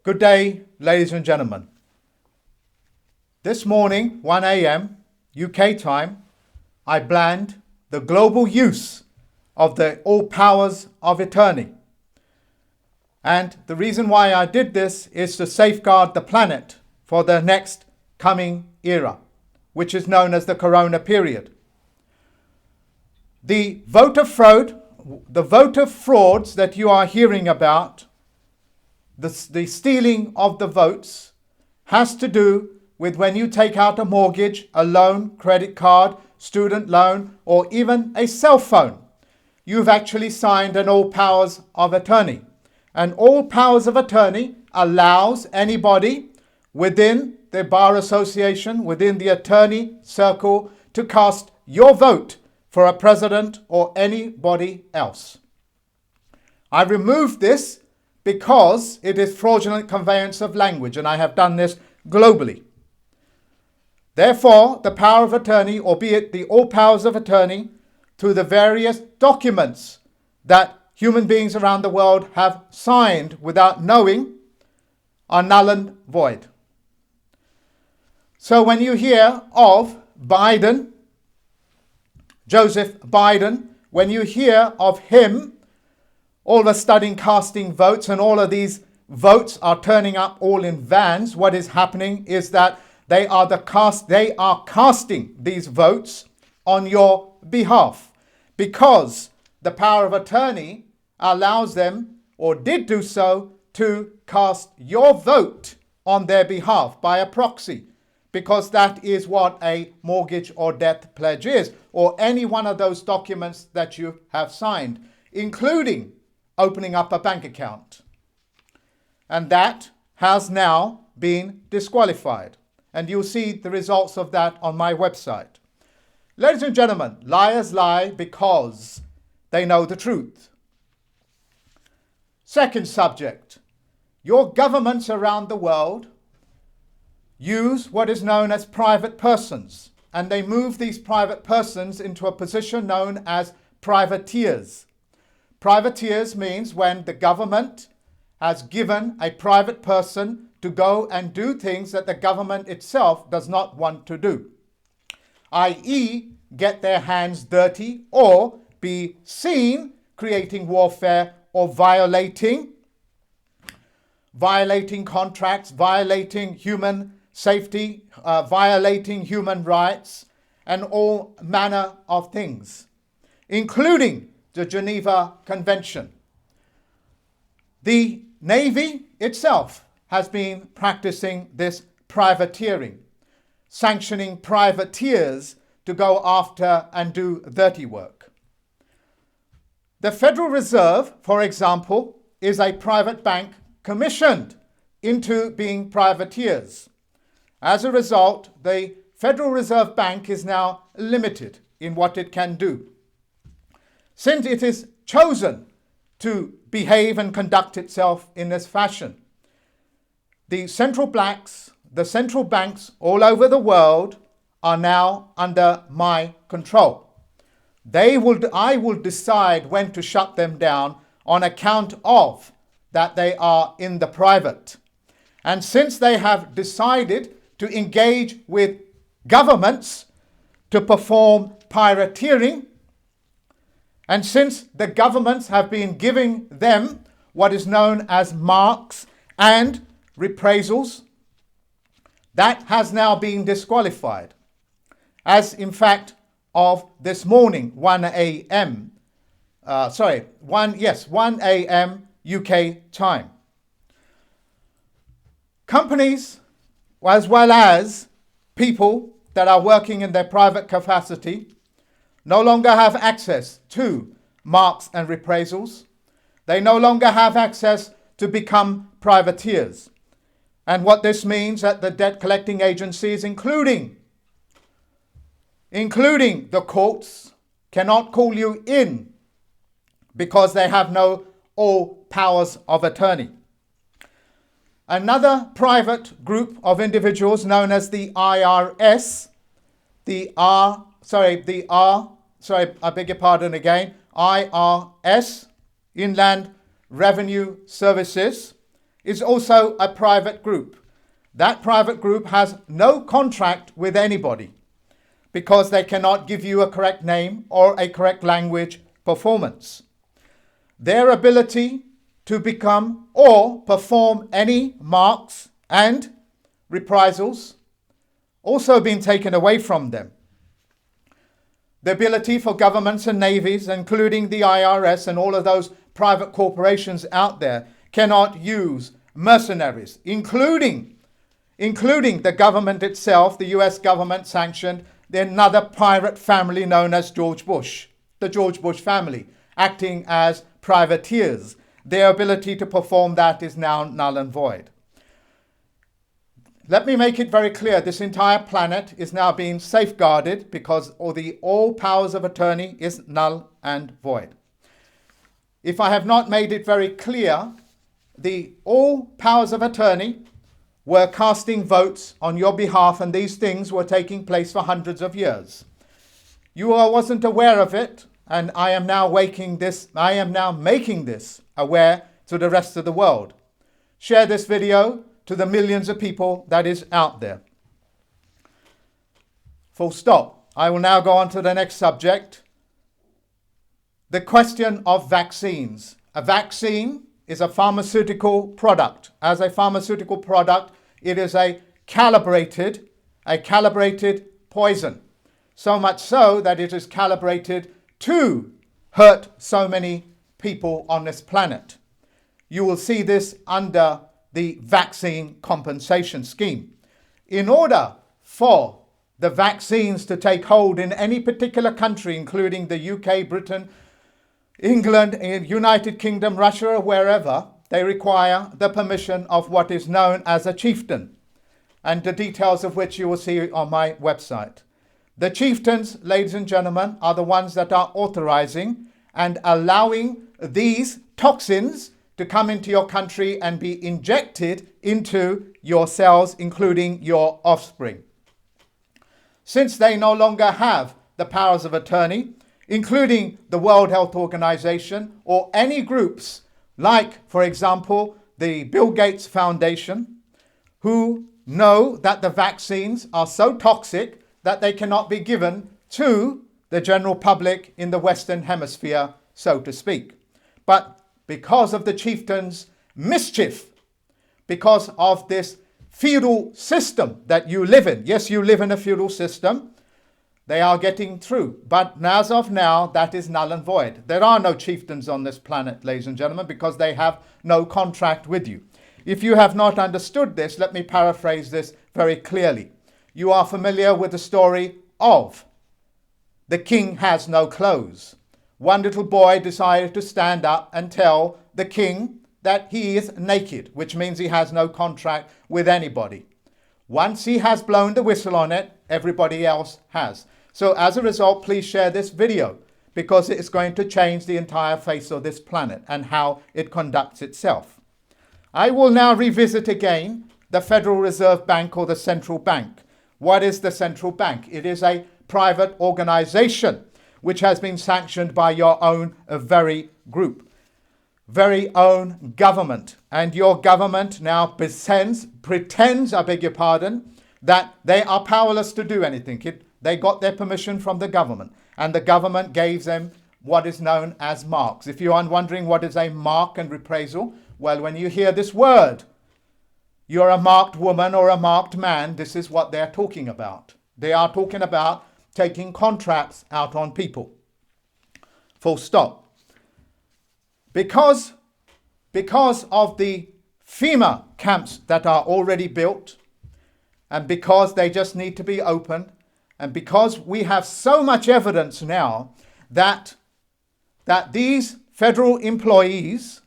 Good day, ladies and gentlemen. This morning, 1 a.m. UK time, I banned the global use of the all powers of attorney. And the reason why I did this is to safeguard the planet for the next coming era, which is known as the Corona period. The voter frauds that you are hearing about, the stealing of the votes, has to do with when you take out a mortgage, a loan, credit card, student loan, or even a cell phone. You've actually signed an all powers of attorney. And all powers of attorney allows anybody within the bar association, within the attorney circle, to cast your vote for a president or anybody else. I removed this because it is fraudulent conveyance of language, and I have done this globally. Therefore, the power of attorney, albeit the all powers of attorney, through the various documents that human beings around the world have signed without knowing, are null and void. So when you hear of Biden, Joseph Biden, when you hear of him all of a sudden casting votes, and all of these votes are turning up all in vans, what is happening is that they are casting these votes on your behalf, because the power of attorney allows them, or did do so, to cast your vote on their behalf by a proxy, because that is what a mortgage or death pledge is, or any one of those documents that you have signed, including opening up a bank account. And that has now been disqualified. And you'll see the results of that on my website. Ladies and gentlemen, liars lie because they know the truth. Second subject, your governments around the world use what is known as private persons, and they move these private persons into a position known as privateers. Privateers means when the government has given a private person to go and do things that the government itself does not want to do, i.e. get their hands dirty or be seen creating warfare or violating contracts, violating human safety, violating human rights, and all manner of things, including the Geneva Convention. The Navy itself has been practicing this privateering, sanctioning privateers to go after and do dirty work. The Federal Reserve, for example, is a private bank commissioned into being privateers. As a result, the Federal Reserve Bank is now limited in what it can do, since it is chosen to behave and conduct itself in this fashion. The central banks all over the world are now under my control. I will decide when to shut them down on account of that they are in the private. And since they have decided to engage with governments to perform pirateering, and since the governments have been giving them what is known as marks and reprisals, that has now been disqualified. As in fact of this morning, 1 a.m. UK time. Companies, as well as people that are working in their private capacity, no longer have access to marks and reprisals. They no longer have access to become privateers. And what this means that the debt collecting agencies, including the courts, cannot call you in because they have no all powers of attorney. Another private group of individuals known as the IRS, IRS, Inland Revenue Services, is also a private group. That private group has no contract with anybody because they cannot give you a correct name or a correct language performance. Their ability to become or perform any marks and reprisals also been taken away from them. The ability for governments and navies, including the IRS and all of those private corporations out there, cannot use mercenaries, including the government itself. The US government sanctioned another pirate family known as George Bush, the George Bush family, acting as privateers. Their ability to perform that is now null and void. Let me make it very clear, this entire planet is now being safeguarded because all powers of attorney is null and void. If I have not made it very clear, all powers of attorney were casting votes on your behalf, and these things were taking place for hundreds of years. You wasn't aware of it, and I am now making this aware to the rest of the world. Share this video to the millions of people that is out there. Full stop. I will now go on to the next subject. The question of vaccines. A vaccine is a pharmaceutical product. As a pharmaceutical product, it is a calibrated poison. So much so that it is calibrated to hurt so many people on this planet. You will see this under the vaccine compensation scheme. In order for the vaccines to take hold in any particular country, including the UK, Britain, England, United Kingdom, Russia, or wherever, they require the permission of what is known as a chieftain, and the details of which you will see on my website. The chieftains, ladies and gentlemen, are the ones that are authorizing and allowing these toxins to come into your country and be injected into your cells, including your offspring. Since they no longer have the powers of attorney, including the World Health Organization or any groups like, for example, the Bill Gates Foundation, who know that the vaccines are so toxic that they cannot be given to the general public in the Western Hemisphere, so to speak. But because of the chieftains' mischief, because of this feudal system that you live in. Yes, you live in a feudal system. They are getting through. But as of now, that is null and void. There are no chieftains on this planet, ladies and gentlemen, because they have no contract with you. If you have not understood this, let me paraphrase this very clearly. You are familiar with the story of the king has no clothes. One little boy decided to stand up and tell the king that he is naked, which means he has no contract with anybody. Once he has blown the whistle on it, everybody else has. So as a result, please share this video because it is going to change the entire face of this planet and how it conducts itself. I will now revisit again the Federal Reserve Bank or the central bank. What is the central bank? It is a private organization which has been sanctioned by your own very own government. And your government now pretends, that they are powerless to do anything. They got their permission from the government, and the government gave them what is known as marks. If you are wondering what is a mark and reprisal, well, when you hear this word, you're a marked woman or a marked man, this is what they're talking about. They are talking about taking contracts out on people. Full stop. Because of the FEMA camps that are already built, and because they just need to be opened, and because we have so much evidence now that these federal employees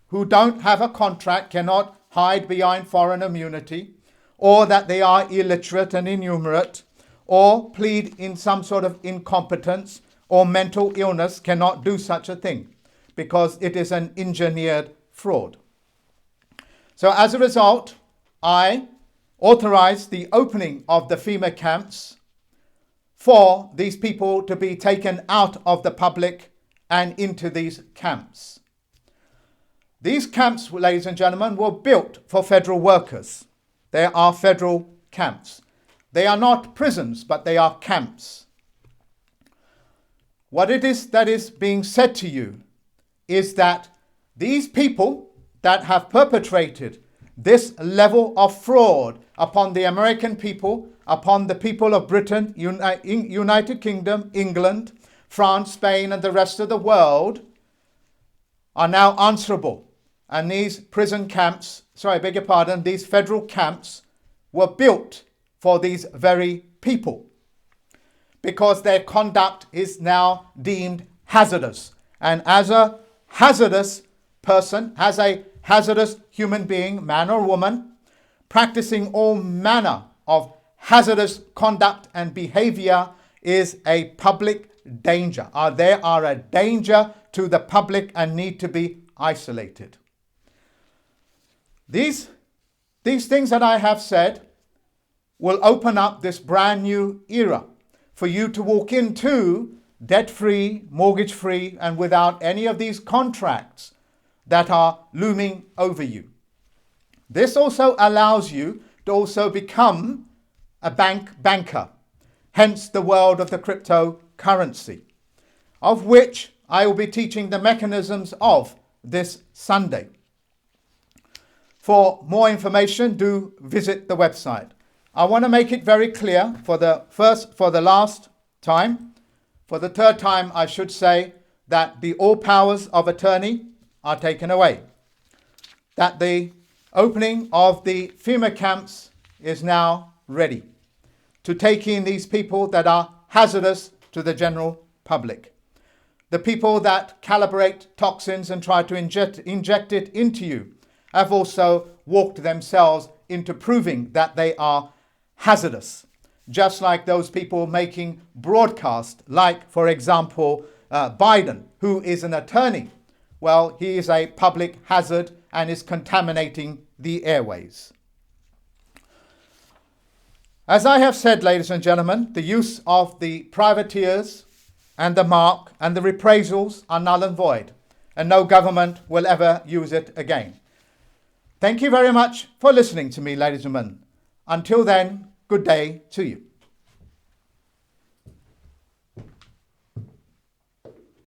who don't have a contract cannot hide behind foreign immunity, or that they are illiterate and innumerate, or plead in some sort of incompetence or mental illness, cannot do such a thing because it is an engineered fraud. So as a result, I authorized the opening of the FEMA camps for these people to be taken out of the public and into these camps. These camps, ladies and gentlemen, were built for federal workers. They are federal camps. They are not prisons, but they are camps. What it is that is being said to you is that these people that have perpetrated this level of fraud upon the American people, upon the people of Britain, United Kingdom, England, France, Spain, and the rest of the world, are now answerable. And these prison camps, these federal camps were built for these very people because their conduct is now deemed hazardous. And as a hazardous person, as a hazardous human being, man or woman, practicing all manner of hazardous conduct and behavior is a public danger. They are a danger to the public and need to be isolated. These things that I have said will open up this brand new era for you to walk into debt-free, mortgage-free, and without any of these contracts that are looming over you. This also allows you to also become a banker, hence the world of the cryptocurrency, of which I will be teaching the mechanisms of this Sunday. For more information, do visit the website. I want to make it very clear for the third time, I should say, that all powers of attorney are taken away. That the opening of the FEMA camps is now ready to take in these people that are hazardous to the general public. The people that calibrate toxins and try to inject it into you have also walked themselves into proving that they are hazardous. Just like those people making broadcasts, like, for example, Biden, who is an attorney. Well, he is a public hazard and is contaminating the airways. As I have said, ladies and gentlemen, the use of the privateers and the mark and the reprisals are null and void, and no government will ever use it again. Thank you very much for listening to me, ladies and gentlemen. Until then, good day to you.